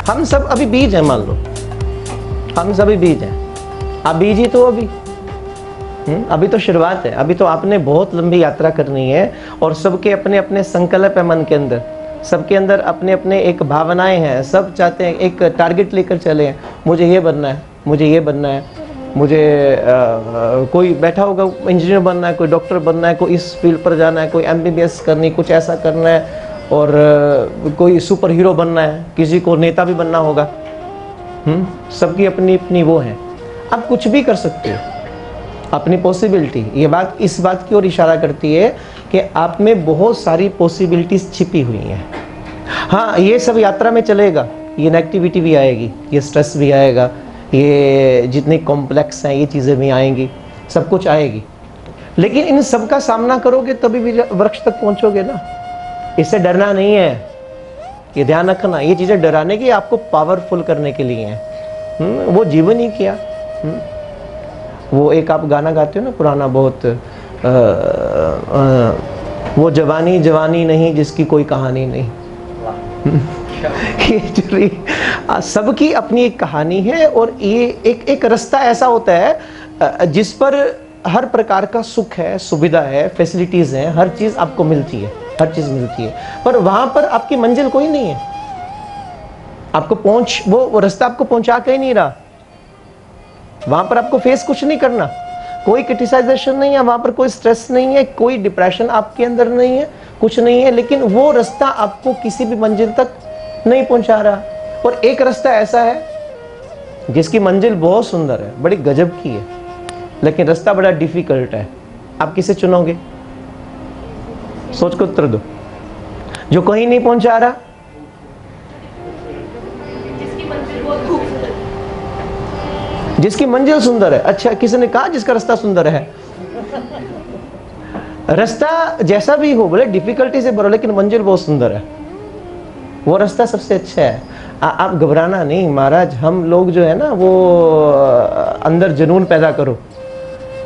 हम सब अभी बीज हैं, मान लो हम सभी बीज हैं, आप बीज ही तो अभी तो शुरुआत है, अभी तो आपने बहुत लंबी यात्रा करनी है और सबके अपने अपने संकल्प है मन के अंदर, सबके अंदर अपने अपने एक भावनाएं हैं, सब चाहते हैं एक टारगेट लेकर चले हैं, मुझे ये बनना है, मुझे ये बनना है, मुझे कोई बैठा होगा इंजीनियर बनना है, कोई डॉक्टर बनना है, कोई इस फील्ड पर जाना है, कोई MBBS करनी, कुछ ऐसा करना है, और कोई सुपर हीरो बनना है, किसी को नेता भी बनना होगा। सबकी अपनी अपनी वो है। आप कुछ भी कर सकते हो, अपनी पॉसिबिलिटी। ये बात इस बात की ओर इशारा करती है कि आप में बहुत सारी पॉसिबिलिटीज छिपी हुई हैं। हाँ, ये सब यात्रा में चलेगा, ये नेगेटिविटी भी आएगी, ये स्ट्रेस भी आएगा, ये जितने कॉम्प्लेक्स हैं ये चीज़ें भी आएंगी, सब कुछ आएगी, लेकिन इन सब का सामना करोगे तभी भी वृक्ष तक पहुंचोगे ना। इससे डरना नहीं है, ये ध्यान रखना। ये चीज़ें डराने की, आपको पावरफुल करने के लिए हैं। वो जीवन ही किया। वो एक आप गाना गाते हो ना पुराना बहुत, वो जवानी जवानी नहीं जिसकी कोई कहानी नहीं। ये सबकी अपनी एक कहानी है, और ये एक रास्ता ऐसा होता है जिस पर हर प्रकार का सुख है, सुविधा है, फैसिलिटीज हैं, हर चीज आपको मिलती है, हर चीज मिलती है, पर वहां पर आपकी मंजिल कोई नहीं है। आपको पहुंच वो रास्ता आपको पहुंचा के ही नहीं रहा। वहां पर आपको फेस कुछ नहीं करना, कोई क्रिटिसाइजेशन नहीं है, वहां पर कोई स्ट्रेस नहीं है, कोई डिप्रेशन आपके अंदर नहीं है, कुछ नहीं है, लेकिन वो रास्ता आपको किसी भी मंजिल तक नहीं पहुंचा रहा। और एक रास्ता ऐसा है जिसकी मंजिल बहुत सुंदर है, बड़ी गजब की है, लेकिन रास्ता बड़ा डिफिकल्ट है। आप किसे चुनोगे? सोच को उत्तर दो। जो कहीं नहीं पहुंचा रहा, जिसकी मंजिल सुंदर है। अच्छा, किसी ने कहा जिसका रास्ता सुंदर है? रास्ता जैसा भी हो, बोले डिफिकल्टी से भरो, लेकिन मंजिल बहुत सुंदर है, वो रास्ता सबसे अच्छा है। आप घबराना नहीं महाराज। हम लोग जो है ना, वो अंदर जुनून पैदा करो,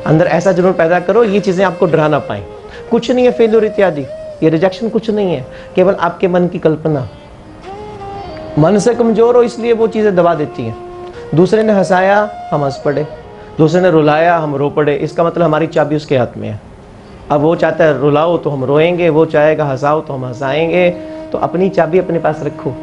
अंदर ऐसा जुनून पैदा करो, ये चीजें आपको डरा ना पाए। कुछ नहीं है फेल्योर इत्यादि, ये रिजेक्शन कुछ नहीं है, केवल आपके मन की कल्पना। मन से कमजोर हो इसलिए वो चीजें दबा देती हैं। दूसरे ने हंसाया, हम हंस पड़े, दूसरे ने रुलाया, हम रो पड़े। इसका मतलब हमारी चाबी उसके हाथ में है। अब वो चाहता है रुलाओ तो हम रोएंगे, वो चाहेगा हंसाओ तो हम हंसाएंगे। तो अपनी चाबी अपने पास रखो,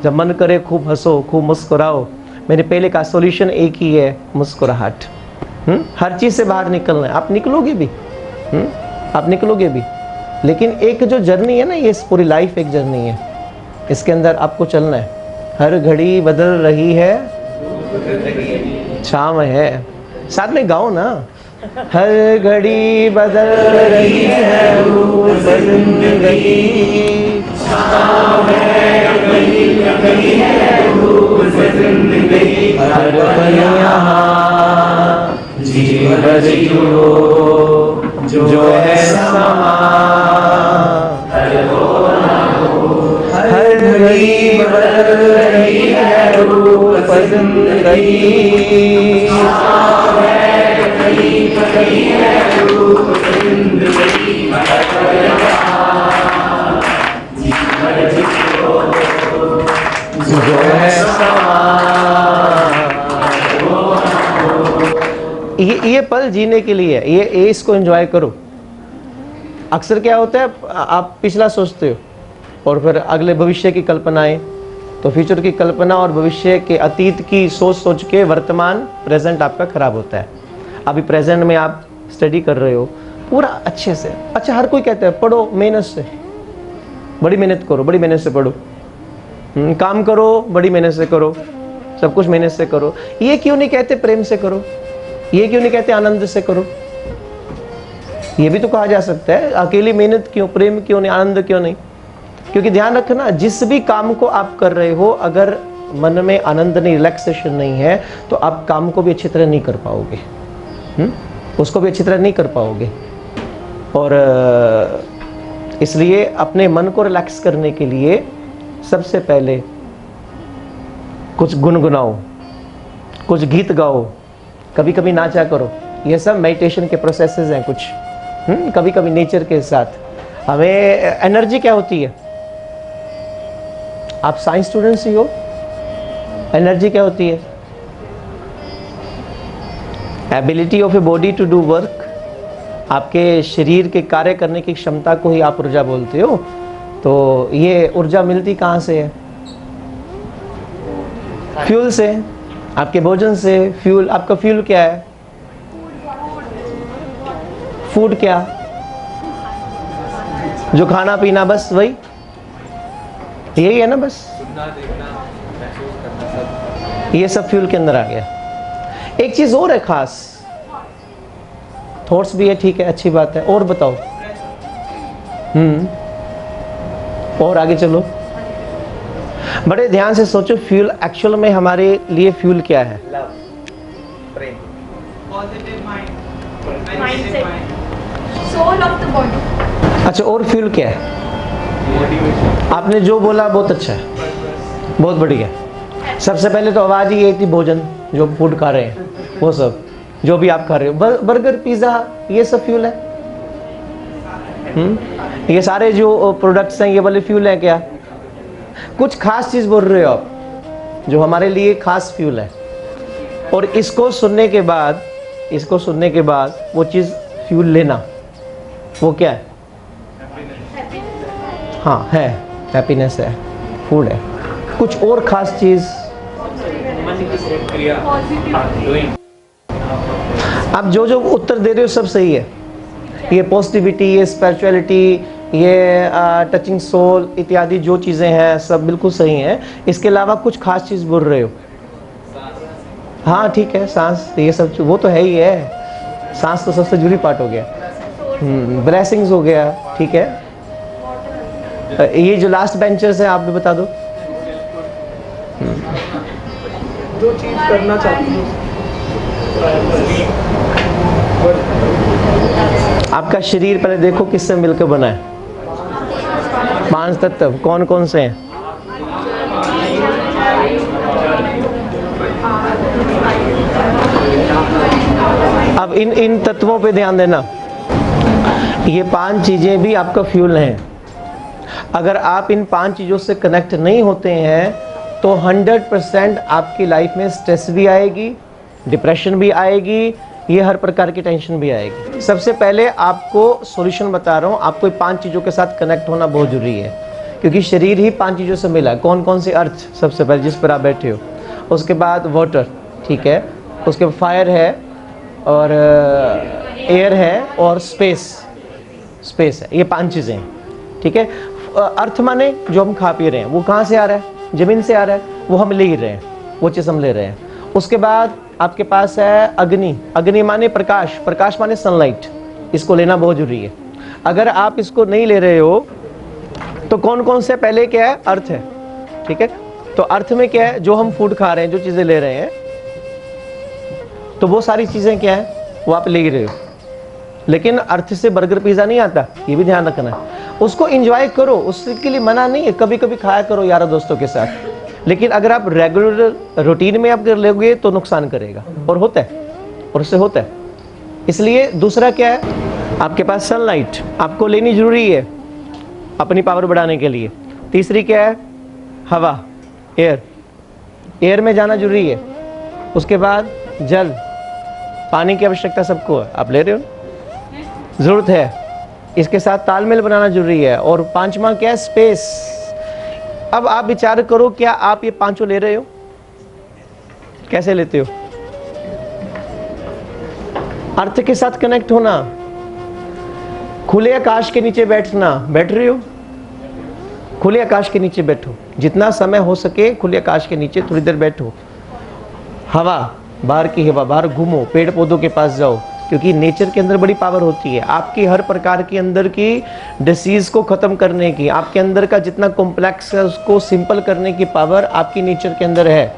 जब मन करे खूब हंसो, खूब मुस्कुराओ। मैंने पहले कहा सॉल्यूशन एक ही है, मुस्कुराहट। हर चीज से बाहर निकलना है। आप निकलोगे भी, आप निकलोगे भी, लेकिन एक जो जर्नी है ना, ये पूरी लाइफ एक जर्नी है, इसके अंदर आपको चलना है। हर घड़ी बदल रही है, शाम है, साथ में गाओ ना। हर घड़ी बदल रही है, रूप बदल रही, शाम है, कहीं है, रूप बदल रही। हर पल यहाँ जीवन जियो, जो है समा, हर घड़ी बदल रही है, रूप बदल रही, शाम है, कहीं है, रूप बदल रही। जो है समा, ये पल जीने के लिए, ये इसको एंजॉय करो। अक्सर क्या होता है, आप पिछला सोचते हो और फिर अगले भविष्य की कल्पनाएं, तो फ्यूचर की कल्पना और भविष्य के अतीत की सोच सोच के वर्तमान प्रेजेंट आपका खराब होता है। अभी प्रेजेंट में आप स्टडी कर रहे हो पूरा अच्छे से। अच्छा, हर कोई कहता है पढ़ो मेहनत से, बड़ी मेहनत करो, बड़ी मेहनत से पढ़ो, काम करो, बड़ी मेहनत से करो, सब कुछ मेहनत से करो। ये क्यों नहीं कहते प्रेम से करो? ये क्यों नहीं कहते आनंद से करो? ये भी तो कहा जा सकता है। अकेली मेहनत क्यों, प्रेम क्यों नहीं, आनंद क्यों नहीं? क्योंकि ध्यान रखना, जिस भी काम को आप कर रहे हो, अगर मन में आनंद नहीं, रिलैक्सेशन नहीं है, तो आप काम को भी अच्छी तरह नहीं कर पाओगे, उसको भी अच्छी तरह नहीं कर पाओगे। और इसलिए अपने मन को रिलैक्स करने के लिए सबसे पहले कुछ गुनगुनाओ, कुछ गीत गाओ, कभी कभी नाचा करो। ये सब मेडिटेशन के प्रोसेसेस हैं कुछ। कभी कभी नेचर के साथ हमें एनर्जी क्या होती है। आप साइंस स्टूडेंट्स ही हो, एनर्जी क्या होती है? Ability of a body to do work, आपके शरीर के कार्य करने की क्षमता को ही आप ऊर्जा बोलते हो। तो ये ऊर्जा मिलती कहाँ से है? फ्यूल से, आपके भोजन से। फ्यूल, आपका फ्यूल क्या है? फूड क्या? जो खाना पीना, बस वही, यही है ना बस। ये सब फ्यूल के अंदर आ गया। एक चीज और है खास, थॉट्स भी है, ठीक है, अच्छी बात है, और बताओ। और आगे चलो, बड़े ध्यान से सोचो। फ्यूल एक्चुअल में हमारे लिए फ्यूल क्या है? लव, प्रेम, positive mindset, soul of the body. अच्छा, और फ्यूल क्या है? मोटिवेशन। आपने जो बोला बहुत अच्छा है, बहुत बढ़िया। सबसे पहले तो आवाज़ ही यही थी, भोजन, जो फूड खा रहे हैं, वो सब जो भी आप खा रहे हो, बर्गर, पिज़्ज़ा, ये सब फ्यूल है। ये सारे जो प्रोडक्ट्स हैं, ये वाले फ्यूल हैं क्या? कुछ खास चीज़ बोल रहे हो आप, जो हमारे लिए खास फ्यूल है। और इसको सुनने के बाद वो चीज़ फ्यूल लेना, वो क्या है? हाँ है, हैप्पीनेस है, फूड है। कुछ और खास चीज़? आप जो उत्तर दे रहे हो सब सही है। ये पॉजिटिविटी, ये स्पिरिचुअलिटी, ये टचिंग सोल इत्यादि जो चीज़ें हैं सब बिल्कुल सही हैं। इसके अलावा कुछ खास चीज़ बोल रहे हो? हाँ ठीक है, सांस, ये सब वो तो है ही है। सांस तो सबसे जरूरी पार्ट हो गया। ब्लेसिंग्स हो गया, ठीक है। ये जो लास्ट बेंचर्स हैं, आप भी बता दो। जो चीज करना चाहती हूँ। आपका शरीर पहले देखो किससे मिलकर बना है? 5 तत्व कौन कौन से हैं? अब इन तत्वों पे ध्यान देना। ये 5 चीजें भी आपका फ्यूल हैं। अगर आप इन 5 चीजों से कनेक्ट नहीं होते हैं तो 100% आपकी लाइफ में स्ट्रेस भी आएगी, डिप्रेशन भी आएगी, ये हर प्रकार की टेंशन भी आएगी। सबसे पहले आपको सॉल्यूशन बता रहा हूँ, आपको 5 चीज़ों के साथ कनेक्ट होना बहुत जरूरी है, क्योंकि शरीर ही 5 चीज़ों से मिला है। कौन कौन सी? अर्थ सबसे पहले, जिस पर आप बैठे हो। उसके बाद वाटर, ठीक है। उसके बाद फायर है, और एयर है, और स्पेस है। ये 5 चीज़ें हैं, ठीक है। अर्थ माने जो हम खा पी रहे हैं, वो कहाँ से आ रहा है? ज़मीन से आ रहा है, वो हम ले ही रहे हैं, वो चीज़ हम ले रहे हैं। उसके बाद आपके पास है अग्नि माने प्रकाश माने सनलाइट, इसको लेना बहुत जरूरी है। अगर आप इसको नहीं ले रहे हो तो कौन कौन से? पहले क्या है? अर्थ है, ठीक है। तो अर्थ में क्या है? जो हम फूड खा रहे हैं, जो चीज़ें ले रहे हैं, तो वो सारी चीज़ें क्या है? वो आप ले ही रहे हो। लेकिन अर्थ से बर्गर पिज़्ज़ा नहीं आता, ये भी ध्यान रखना है। उसको एंजॉय करो, उसके लिए मना नहीं है, कभी कभी खाया करो यारों दोस्तों के साथ। लेकिन अगर आप रेगुलर रूटीन में आप कर लोगे तो नुकसान करेगा, और होता है, और उससे होता है। इसलिए दूसरा क्या है? आपके पास सनलाइट आपको लेनी जरूरी है अपनी पावर बढ़ाने के लिए। तीसरी क्या है? हवा, एयर में जाना जरूरी है। उसके बाद जल, पानी की आवश्यकता सबको है, आप ले रहे हो, जरूरत है। इसके साथ तालमेल बनाना जरूरी है। और 5वां क्या है? स्पेस। अब आप विचार करो, क्या आप ये 5 ले रहे हो? कैसे लेते हो? अर्थ के साथ कनेक्ट होना, खुले आकाश के नीचे बैठना। बैठ रहे हो? खुले आकाश के नीचे बैठो, जितना समय हो सके खुले आकाश के नीचे थोड़ी देर बैठो। हवा, बाहर की हवा, बाहर घूमो, पेड़ पौधों के पास जाओ, क्योंकि नेचर के अंदर बड़ी पावर होती है। आपकी हर प्रकार के अंदर की डिसीज़ को ख़त्म करने की, आपके अंदर का जितना कॉम्प्लेक्स है उसको सिंपल करने की पावर आपकी नेचर के अंदर है।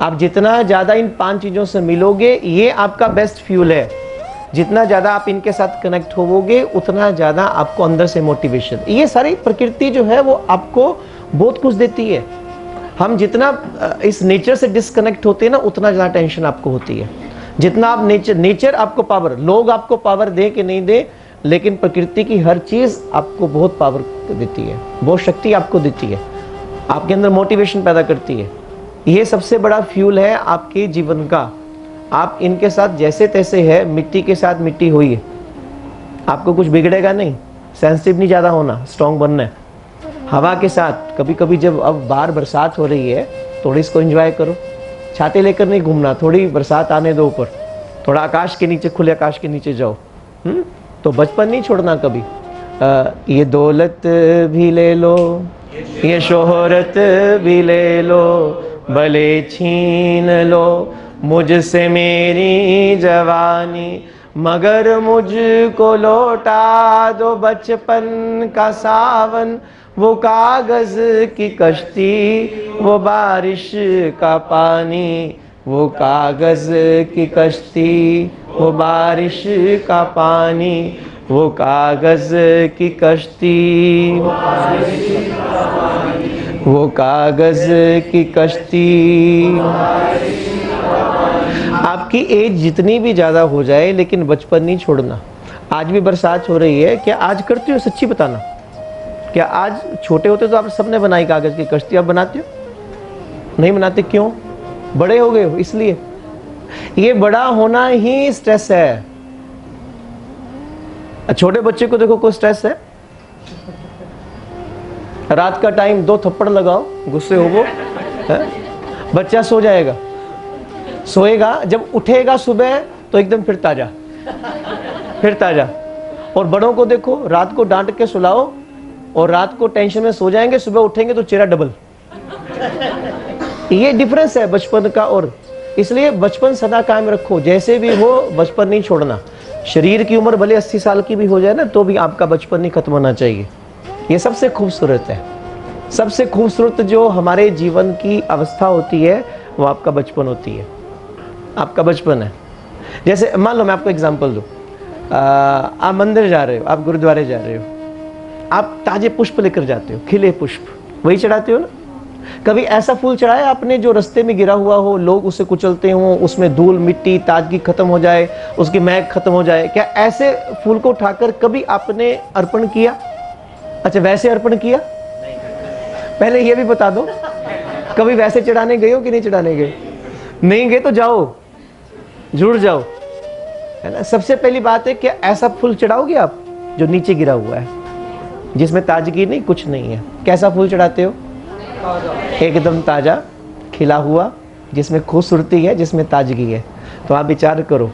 आप जितना ज़्यादा इन 5 चीज़ों से मिलोगे, ये आपका बेस्ट फ्यूल है। जितना ज़्यादा आप इनके साथ कनेक्ट होवोगे उतना ज़्यादा आपको अंदर से मोटिवेशन, ये सारी प्रकृति जो है वो आपको बहुत कुछ देती है। हम जितना इस नेचर से डिस्कनेक्ट होते हैं ना, उतना ज़्यादा टेंशन आपको होती है। जितना आप नेचर आपको पावर, लोग आपको पावर दे कि नहीं दे, लेकिन प्रकृति की हर चीज़ आपको बहुत पावर देती है, बहुत शक्ति आपको देती है, आपके अंदर मोटिवेशन पैदा करती है। ये सबसे बड़ा फ्यूल है आपके जीवन का। आप इनके साथ जैसे तैसे है, मिट्टी के साथ मिट्टी हुई है, आपको कुछ बिगड़ेगा नहीं। सेंसिटिव नहीं ज़्यादा होना, स्ट्रॉन्ग बनना है। हवा के साथ कभी कभी जब अब बाहर बरसात हो रही है, थोड़ी इसको एंजॉय करो। छाते लेकर नहीं घूमना, थोड़ी बरसात आने दो ऊपर, थोड़ा आकाश के नीचे, खुले आकाश के नीचे जाओ। तो बचपन नहीं छोड़ना कभी। ये दौलत भी ले लो, ये शोहरत भी ले लो, भले छीन लो मुझसे मेरी जवानी, मगर मुझको लौटा दो बचपन का सावन, वो कागज की कश्ती, वो बारिश का पानी, वो कागज की कश्ती, वो बारिश का पानी, वो कागज की कश्ती, वो कागज की कश्ती। आपकी एज जितनी भी ज़्यादा हो जाए, लेकिन बचपन नहीं छोड़ना। आज भी बरसात हो रही है, क्या आज करते हो? सच्ची बताना, क्या आज? छोटे होते तो आप सबने बनाई कागज की कश्ती, आप बनाते हो? नहीं बनाते, क्यों? बड़े हो गए हो इसलिए। ये बड़ा होना ही स्ट्रेस है। छोटे बच्चे को देखो, कोई स्ट्रेस है? रात का टाइम 2 थप्पड़ लगाओ, गुस्से हो वो है? बच्चा सो जाएगा, सोएगा, जब उठेगा सुबह तो एकदम फिर ताजा, फिर ताजा। और बड़ों को देखो, रात को डांट के सुलाओ और रात को टेंशन में सो जाएंगे, सुबह उठेंगे तो चेहरा डबल। ये डिफरेंस है बचपन का। और इसलिए बचपन सदा कायम रखो, जैसे भी हो बचपन नहीं छोड़ना। शरीर की उम्र भले 80 साल की भी हो जाए ना, तो भी आपका बचपन नहीं खत्म होना चाहिए। ये सबसे खूबसूरत है। सबसे खूबसूरत जो हमारे जीवन की अवस्था होती है, वो आपका बचपन होती है, आपका बचपन है। जैसे मान लो मैं आपको एग्जांपल दूं, आप मंदिर जा रहे हो, आप गुरुद्वारे जा रहे हो, आप ताजे पुष्प लेकर जाते हो, खिले पुष्प, वही चढ़ाते हो ना। कभी ऐसा फूल चढ़ाया आपने जो रास्ते में गिरा हुआ हो, लोग उसे कुचलते हो, उसमें धूल मिट्टी ताजगी खत्म हो जाए, उसकी महक खत्म हो जाए? क्या ऐसे फूल को उठाकर कभी आपने अर्पण किया? अच्छा, वैसे अर्पण किया? पहले ये भी बता दो, कभी वैसे चढ़ाने गए हो कि नहीं चढ़ाने गए? नहीं गए तो जाओ, जरूर जाओ, है ना। सबसे पहली बात है कि ऐसा फूल चढ़ाओगे आप जो नीचे गिरा हुआ है, जिसमें ताजगी नहीं, कुछ नहीं है। कैसा फूल चढ़ाते हो? एकदम ताजा खिला हुआ, जिसमें खूबसूरती है, जिसमें ताजगी है। तो आप विचार करो,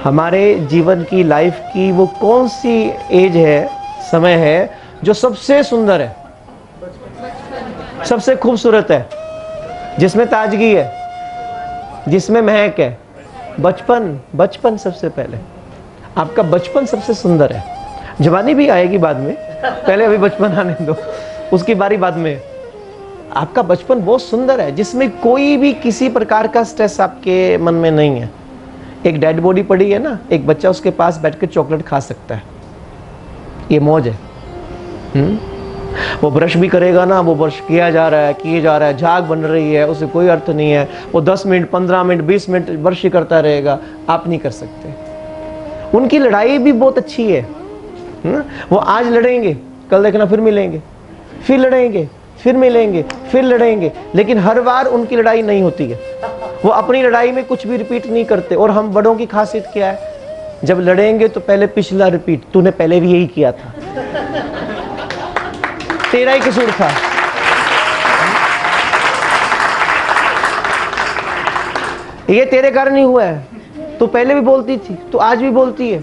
हमारे जीवन की, लाइफ की वो कौन सी एज है, समय है जो सबसे सुंदर है, सबसे खूबसूरत है, जिसमें ताजगी है, जिसमें महक है? बचपन। बचपन सबसे पहले, आपका बचपन सबसे सुंदर है। जवानी भी आएगी बाद में, पहले अभी बचपन आने दो, उसकी बारी बाद में। आपका बचपन बहुत सुंदर है, जिसमें कोई भी किसी प्रकार का स्ट्रेस आपके मन में नहीं है। एक डेड बॉडी पड़ी है ना, एक बच्चा उसके पास बैठकर चॉकलेट खा सकता है, ये मौज है। वो ब्रश भी करेगा ना, वो ब्रश किया जा रहा है, किए जा रहा है, झाग बन रही है, उसे कोई अर्थ नहीं है। वो 10 मिनट 15 मिनट 20 मिनट ब्रश ही करता रहेगा, आप नहीं कर सकते। उनकी लड़ाई भी बहुत अच्छी है। वो आज लड़ेंगे, कल देखना फिर मिलेंगे, फिर लड़ेंगे, फिर मिलेंगे, फिर लड़ेंगे, लेकिन हर बार उनकी लड़ाई नहीं होती है। वो अपनी लड़ाई में कुछ भी रिपीट नहीं करते। और हम बड़ों की खासियत क्या है? जब लड़ेंगे तो पहले पिछला रिपीट, तूने पहले भी यही किया था, तेरा ही कसूर था। ये तेरे कारण ही हुआ है, तू पहले भी बोलती थी, तू आज भी बोलती है।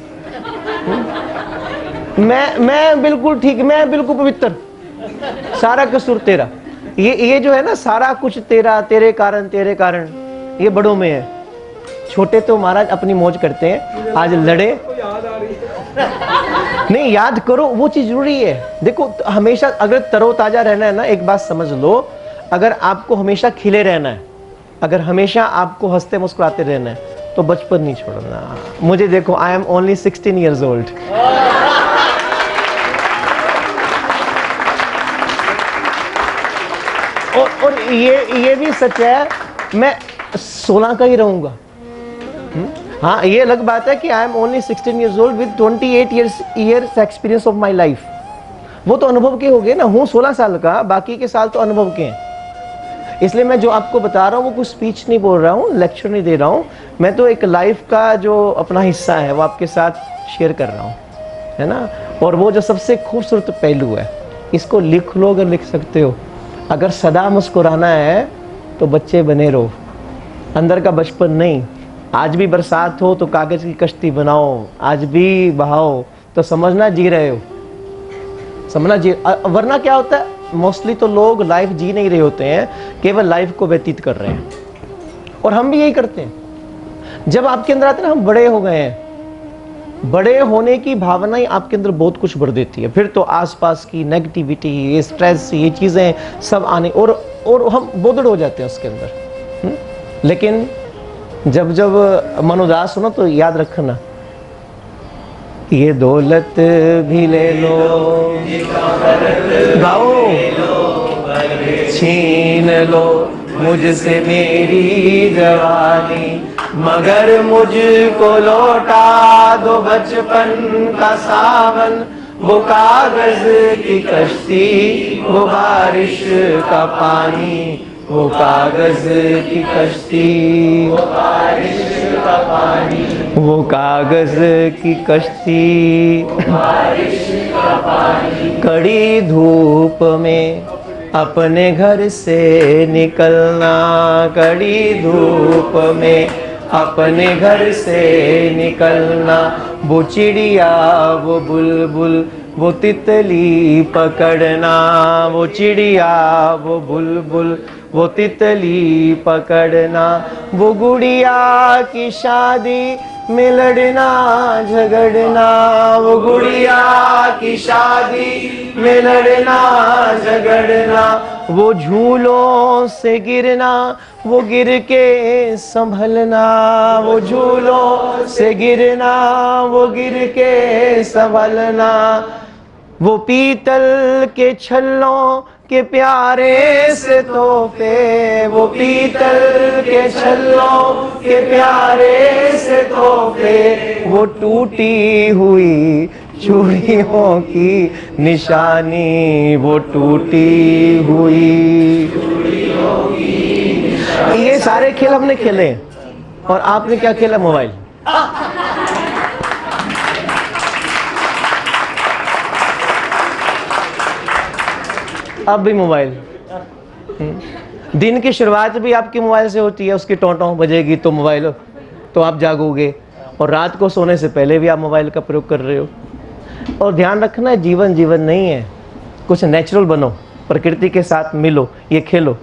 मैं बिल्कुल ठीक, मैं बिल्कुल पवित्र, सारा कसूर तेरा। ये जो है ना, सारा कुछ तेरा, तेरे कारण, ये बड़ों में है। छोटे तो महाराज अपनी मौज करते हैं, आज लड़े नहीं, याद करो, वो चीज जरूरी है। देखो, हमेशा अगर तरोताजा रहना है ना, एक बात समझ लो, अगर आपको हमेशा खिले रहना है, अगर हमेशा आपको हंसते मुस्कुराते रहना है, तो बचपन नहीं छोड़ना। मुझे देखो, I am only 16 years old। और ये भी सच है, मैं 16 का ही रहूंगा। हाँ, ये अलग बात है कि I am only 16 years old with 28 years experience of my life. वो तो अनुभव के हो गए ना, हूँ 16 साल का, बाकी के साल तो अनुभव के हैं। इसलिए मैं जो आपको बता रहा हूँ वो कुछ स्पीच नहीं बोल रहा हूँ, लेक्चर नहीं दे रहा हूँ, मैं तो एक लाइफ का जो अपना हिस्सा है वो आपके साथ शेयर कर रहा हूँ, है ना। और वो जो सबसे खूबसूरत पहलू है, इसको लिख लो अगर लिख सकते हो। अगर सदा मुस्कुराना है तो बच्चे बने रहो, अंदर का बचपन नहीं। आज भी बरसात हो तो कागज़ की कश्ती बनाओ, आज भी बहाओ तो समझना जी रहे हो, समझना जी। वरना क्या होता है, मोस्टली तो लोग लाइफ जी नहीं रहे होते हैं, केवल लाइफ को व्यतीत कर रहे हैं। और हम भी यही करते हैं। जब आपके अंदर आते हैं ना, हम बड़े हो गए हैं, बड़े होने की भावना ही आपके अंदर बहुत कुछ भर देती है। फिर तो आसपास की नेगेटिविटी, ये स्ट्रेस, ये चीज़ें सब आने और हम बोधड़ हो जाते हैं उसके अंदर। लेकिन जब जब मन उदास हो ना तो याद रखना, ये दौलत भी ले लो, गाओ, छीन लो मुझसे मेरी जवानी, मगर मुझको लौटा दो बचपन का सावन, वो कागज की कश्ती, वो बारिश का पानी, वो कागज की कश्ती, वो बारिश का पानी, वो कागज की कश्ती, बारिश का पानी। कड़ी धूप में अपने घर से निकलना, कड़ी धूप में अपने घर से निकलना, वो चिड़िया, वो बुलबुल, वो तितली पकड़ना, वो चिड़िया, वो बुलबुल, वो तितली पकड़ना, वो गुड़िया की शादी में लड़ना झगड़ना, वो गुड़िया की शादी में लड़ना झगड़ना, वो झूलों से गिरना, वो गिर के संभलना, वो झूलों से गिरना, वो गिर के संभलना, वो पीतल के छल्लों के प्यारे से तोहफे, वो पीतल के छल्लों के प्यारे से तोहफे, वो टूटी हुई चूड़ियों की निशानी, वो टूटी हुई चूड़ियों की निशानी। ये सारे खेल हमने खेले और आपने क्या खेला? मोबाइल। अब भी मोबाइल। दिन की शुरुआत भी आपकी मोबाइल से होती है, उसकी टोंटों बजेगी तो मोबाइल, तो आप जागोगे, और रात को सोने से पहले भी आप मोबाइल का प्रयोग कर रहे हो। और ध्यान रखना, जीवन जीवन नहीं है, कुछ नेचुरल बनो, प्रकृति के साथ मिलो, ये खेलो।